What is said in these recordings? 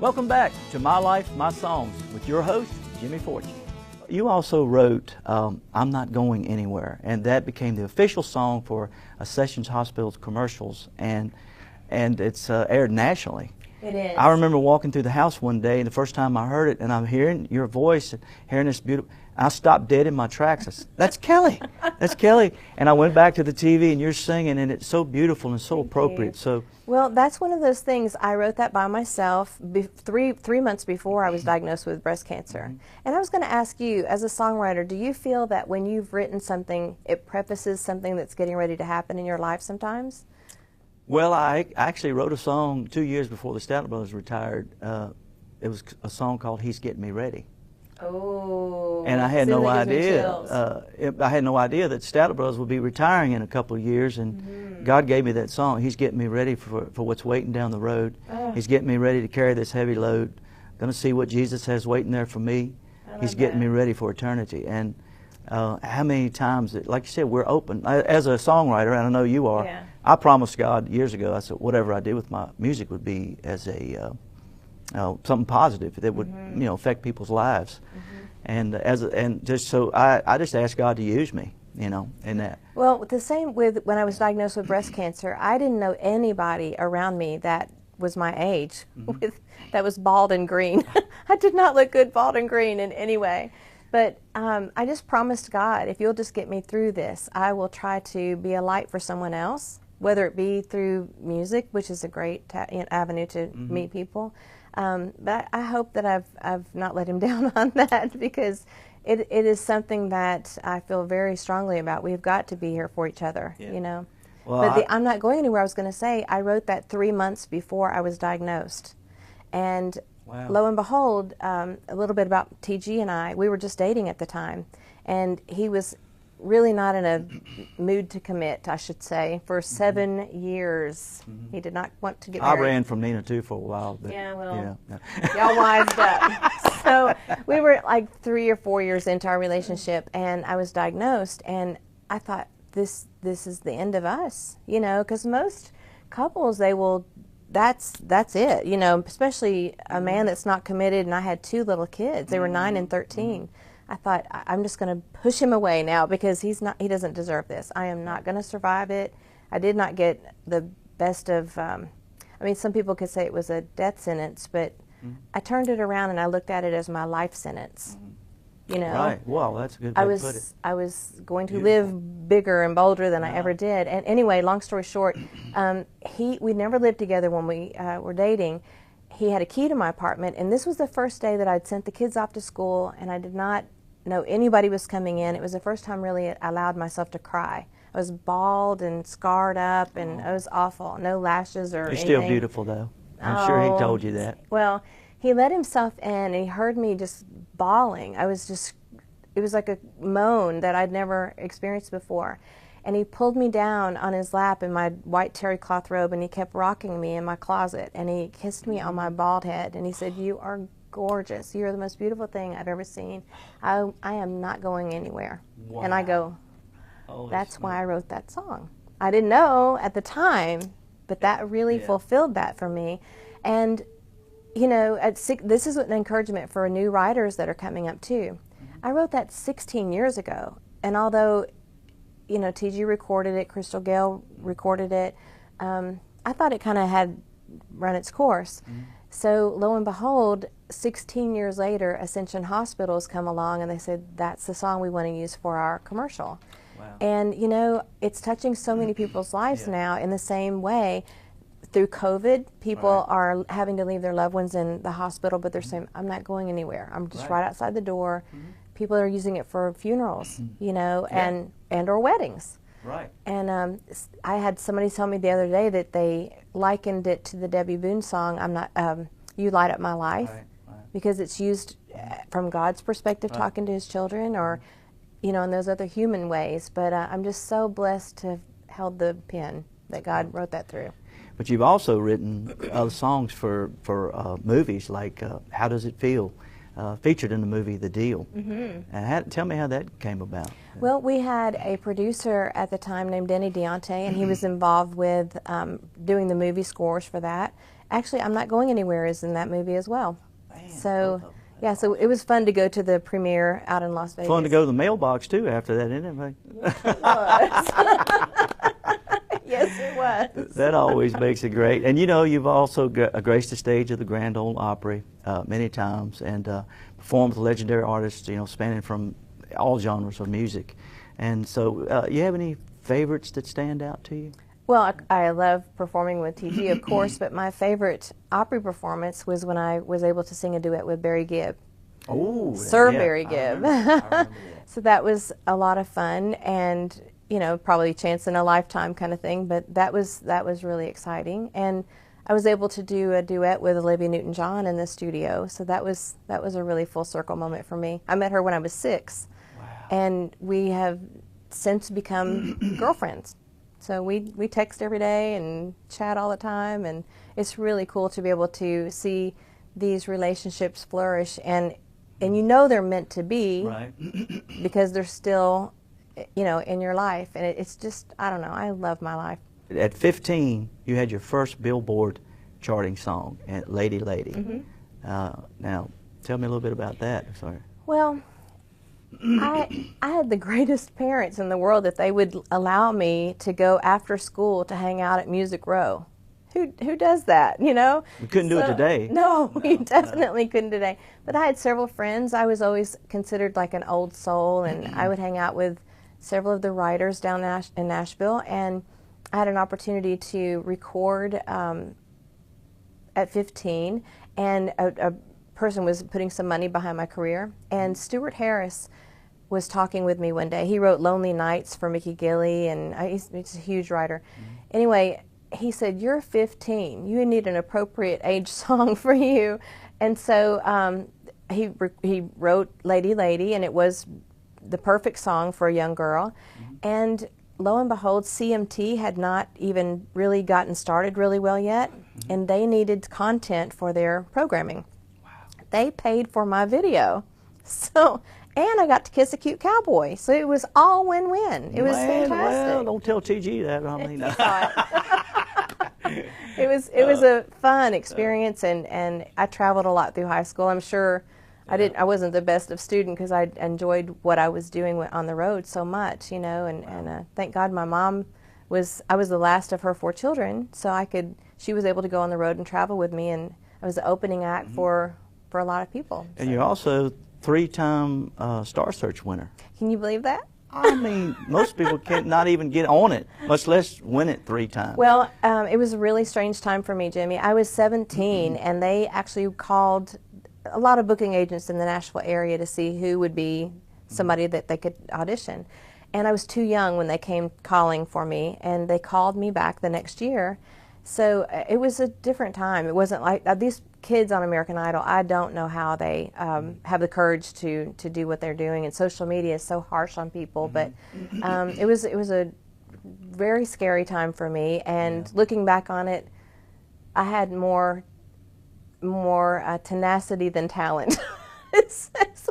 Welcome back to My Life, My Songs with your host, Jimmy Fortune. You also wrote I'm Not Going Anywhere, and that became the official song for a Sessions Hospital's commercials, and it's aired nationally. It is. I remember walking through the house one day, and the first time I heard it, and I'm hearing your voice, and hearing this beautiful, I stopped dead in my tracks. I said, that's Kelly. That's Kelly. And I went back to the TV, and you're singing, and it's so beautiful and so appropriate. So, well, that's one of those things. I wrote that by myself three months before I was diagnosed with breast cancer. And I was going to ask you, as a songwriter, do you feel that when you've written something, it prefaces something that's getting ready to happen in your life sometimes? Well, I actually wrote a song 2 years before the Statler Brothers retired. It was a song called He's Getting Me Ready. Oh, and I had no idea. I had no idea that Statler Brothers would be retiring in a couple of years, and God gave me that song. He's getting me ready for what's waiting down the road. He's getting me ready to carry this heavy load. Going to see what Jesus has waiting there for me. He's getting me ready for eternity. And how many times, like you said, we're open. As a songwriter, and I know you are, I promised God years ago, I said whatever I did with my music would be as a something positive that would affect people's lives. And just so I just asked God to use me, in that. Well, the same with when I was diagnosed with breast cancer. I didn't know anybody around me that was my age that was bald and green. I did not look good bald and green in any way. But I just promised God, if you'll just get me through this, I will try to be a light for someone else, whether it be through music, which is a great avenue to meet people. But I hope that I've not let him down on that, because it is something that I feel very strongly about. We've got to be here for each other, Well, but I'm Not Going Anywhere, I was going to say, I wrote that 3 months before I was diagnosed. And lo and behold, a little bit about TG and I, we were just dating at the time. And he was really not in a mood to commit, I should say, for 7 years. He did not want to get married. I ran from Nina too for a while. But, y'all wised up. So we were like 3 or 4 years into our relationship, and I was diagnosed, and I thought, this is the end of us, because most couples, they will, that's it, especially a man that's not committed, and I had 2 little kids. They were 9 and 13. I thought, I'm just going to push him away now, because he doesn't deserve this. I am not going to survive it. I did not get the best of, some people could say it was a death sentence, but I turned it around and I looked at it as my life sence. Right. Wow, that's a good way to put it. I was going to live bigger and bolder than I ever did. And anyway, long story short, we never lived together when we were dating. He had a key to my apartment, and this was the first day that I'd sent the kids off to school, and I did not know anybody was coming in. It was the first time really I allowed myself to cry. I was bald and scarred up, and it was awful. No lashes or anything. You're still beautiful, though. I'm sure he told you that. Well, he let himself in, and he heard me just bawling. It was like a moan that I'd never experienced before. And he pulled me down on his lap in my white terry cloth robe, and he kept rocking me in my closet, and he kissed me on my bald head, and he said, "You are gorgeous. You're the most beautiful thing I've ever seen. I am not going anywhere." Wow. And I go, that's why I wrote that song. I didn't know at the time, but that really fulfilled that for me. And, this is an encouragement for new writers that are coming up too. I wrote that 16 years ago, and although TG recorded it, Crystal Gale recorded it, I thought it kind of had run its course. So lo and behold, 16 years later, Ascension Hospitals come along, and they said, that's the song we want to use for our commercial. Wow. And it's touching so many people's lives now in the same way. Through COVID, people are having to leave their loved ones in the hospital, but they're saying, I'm not going anywhere. I'm just right outside the door. People are using it for funerals, and or weddings. Right. And I had somebody tell me the other day that they likened it to the Debbie Boone song, "You Light Up My Life," because it's used from God's perspective, talking to His children, or in those other human ways. But I'm just so blessed to have held the pen that God wrote that through. But you've also written songs for movies, like "How Does It Feel," featured in the movie The Deal. Tell me how that came about. Well, we had a producer at the time named Denny Deontay, and he was involved with doing the movie scores for that. Actually, I'm Not Going Anywhere is in that movie as well. Man, So, yeah, so it was fun to go to the premiere out in Las Vegas. Fun to go to the mailbox, too, after that, isn't it? Yes, it was. Yes, it was. That always makes it great. And, you know, you've also graced the stage of the Grand Ole Opry many times and performed with legendary artists, you know, spanning from all genres of music. And so, you have any favorites that stand out to you? Well, I love performing with TG, of course, but my favorite Opry performance was when I was able to sing a duet with Barry Gibb. Oh, Sir yeah, Barry Gibb. I remember that. So that was a lot of fun, and you know, probably chance in a lifetime kind of thing. But that was really exciting, and I was able to do a duet with Olivia Newton-John in the studio. So that was a really full circle moment for me. I met her when I was 6, Wow. and we have since become girlfriends. So we text every day and chat all the time, and it's really cool to be able to see these relationships flourish, and you know they're meant to be, Right. because they're still, you know, in your life, and it's just, I don't know, I love my life. At 15, you had your first Billboard charting song, Lady Lady. Mm-hmm. Now, tell me a little bit about that. Sorry. Well, I had the greatest parents in the world that they would allow me to go after school to hang out at Music Row. Who does that, you know? You couldn't do it today. No, we definitely couldn't today. But I had several friends. I was always considered like an old soul, and I would hang out with several of the writers down in Nashville, and I had an opportunity to record at 15, and a person was putting some money behind my career, and Stuart Harris was talking with me one day. He wrote Lonely Nights for Mickey Gilley, and he's a huge writer. Anyway, he said, "You're 15. You need an appropriate age song for you." And so he wrote Lady Lady, and it was the perfect song for a young girl. And lo and behold, CMT had not even really gotten started really well yet, and they needed content for their programming. Wow. They paid for my video. So, and I got to kiss a cute cowboy. So it was all win-win. It was fantastic. Well, don't tell TG that. I mean, it was a fun experience, and I traveled a lot through high school. I'm sure I wasn't the best of student because I enjoyed what I was doing on the road so much, you know. And thank God my mom I was the last of her 4 children, so she was able to go on the road and travel with me, and I was the opening act for a lot of people. And you're also 3-time Star Search winner. Can you believe that? I mean, most people can't not even get on it, much less win it 3 times. Well, it was a really strange time for me, Jimmy. I was 17, and they actually called a lot of booking agents in the Nashville area to see who would be somebody that they could audition. And I was too young when they came calling for me, and they called me back the next year. So it was a different time. It wasn't like these kids on American Idol. I don't know how they have the courage to do what they're doing. And social media is so harsh on people. But it was a very scary time for me. And looking back on it, I had more tenacity than talent. That's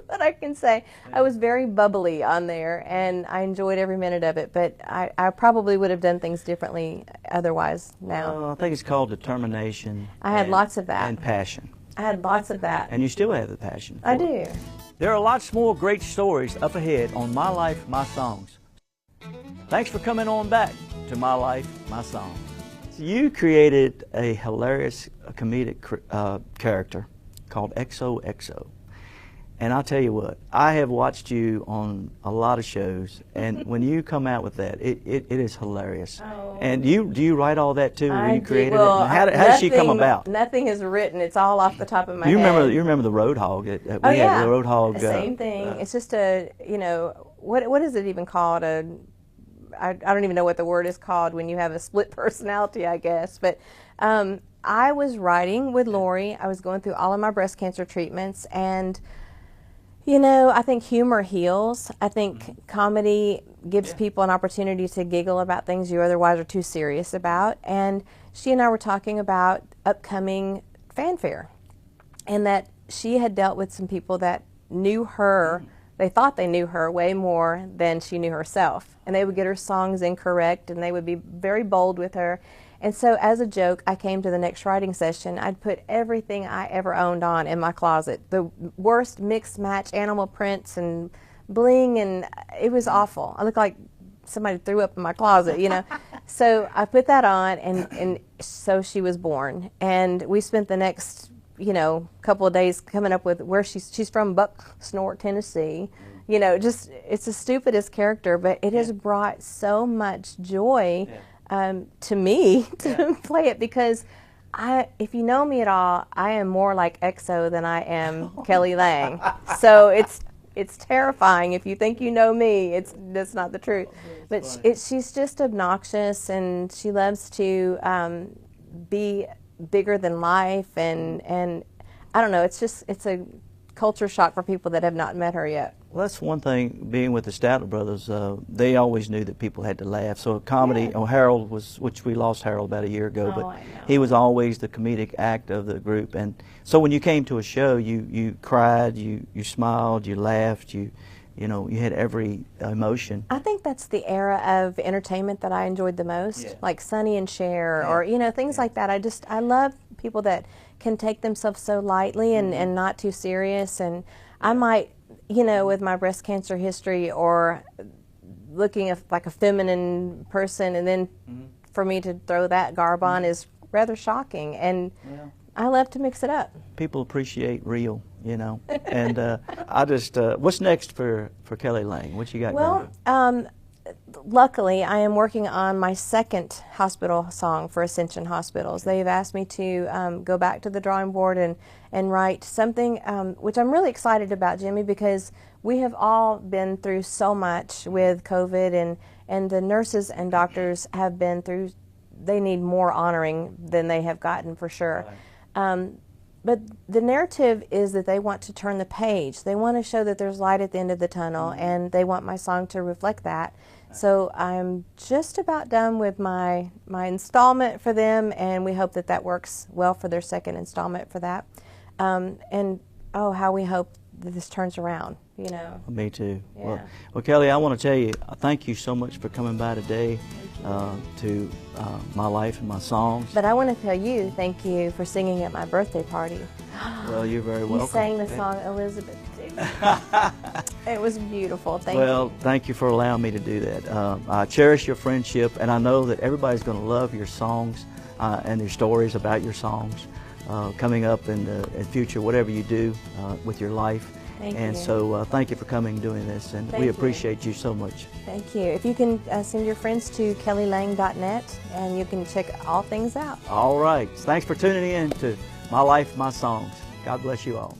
what I can say. I was very bubbly on there, and I enjoyed every minute of it, but I probably would have done things differently otherwise now. I think it's called determination. I had lots of that. And passion. I had lots of that. And you still have the passion. I do. There are lots more great stories up ahead on My Life, My Songs. Thanks for coming on back to My Life, My Songs. You created a hilarious comedic character called XOXO. And I'll tell you what, I have watched you on a lot of shows, and when you come out with that, it is hilarious. Oh. And do you write all that too when you created it? How did she come about? Nothing is written. It's all off the top of my head. You remember the Roadhog? We had the Roadhog. Same thing. It's just what is it even called? I don't even know what the word is called when you have a split personality, I guess. But I was writing with Lori. I was going through all of my breast cancer treatments, and you know, I think humor heals. I think comedy gives people an opportunity to giggle about things you otherwise are too serious about. And she and I were talking about upcoming fanfare, and that she had dealt with some people that knew her. They thought they knew her way more than she knew herself. And they would get her songs incorrect, and they would be very bold with her. And so as a joke, I came to the next writing session. I'd put everything I ever owned on in my closet. The worst mixed match animal prints and bling, and it was awful. I looked like somebody threw up in my closet, you know. So I put that on, and so she was born. And we spent the next, you know, couple of days coming up with where she's from, Bucksnort, Tennessee. You know, just, it's the stupidest character, but it has brought so much joy to me to play it, because if you know me at all, I am more like XO than I am Kelly Lang. So it's terrifying. If you think you know me, that's not the truth. But she's just obnoxious, and she loves to be bigger than life, and I don't know. It's a culture shock for people that have not met her yet. Well, that's one thing, being with the Statler brothers, they always knew that people had to laugh. So comedy, Harold which we lost Harold about a year ago, but he was always the comedic act of the group. And so when you came to a show, you cried, you smiled, you laughed, you know, you had every emotion. I think that's the era of entertainment that I enjoyed the most, like Sonny and Cher, or, you know, things like that. I love people that can take themselves so lightly and not too serious. And I might, you know, with my breast cancer history, or looking at like a feminine person, and then for me to throw that garb on is rather shocking. And I love to mix it up. People appreciate real, you know. And I just, what's next for Kelly Lang? What you got going? Well, luckily, I am working on my second hospital song for Ascension Hospitals. They've asked me to go back to the drawing board and write something, which I'm really excited about, Jimmy, because we have all been through so much with COVID, and the nurses and doctors have been through, they need more honoring than they have gotten, for sure. But the narrative is that they want to turn the page. They want to show that there's light at the end of the tunnel, and they want my song to reflect that. So I'm just about done with my installment for them, and we hope that works well for their second installment for that. And oh, how we hope that this turns around, you know. Me too. Yeah. Well, Kelly, I want to tell you, thank you so much for coming by today to my life and my songs. But I want to tell you, thank you for singing at my birthday party. Well, you're very welcome. You sang the song Elizabeth too. It was beautiful. Thank you. Well, thank you for allowing me to do that. I cherish your friendship, and I know that everybody's going to love your songs and your stories about your songs coming up in the future, whatever you do with your life. Thank and you. So thank you for coming and doing this, and we appreciate you so much. Thank you. If you can send your friends to kellylang.net, and you can check all things out. All right. Thanks for tuning in to My Life, My Songs. God bless you all.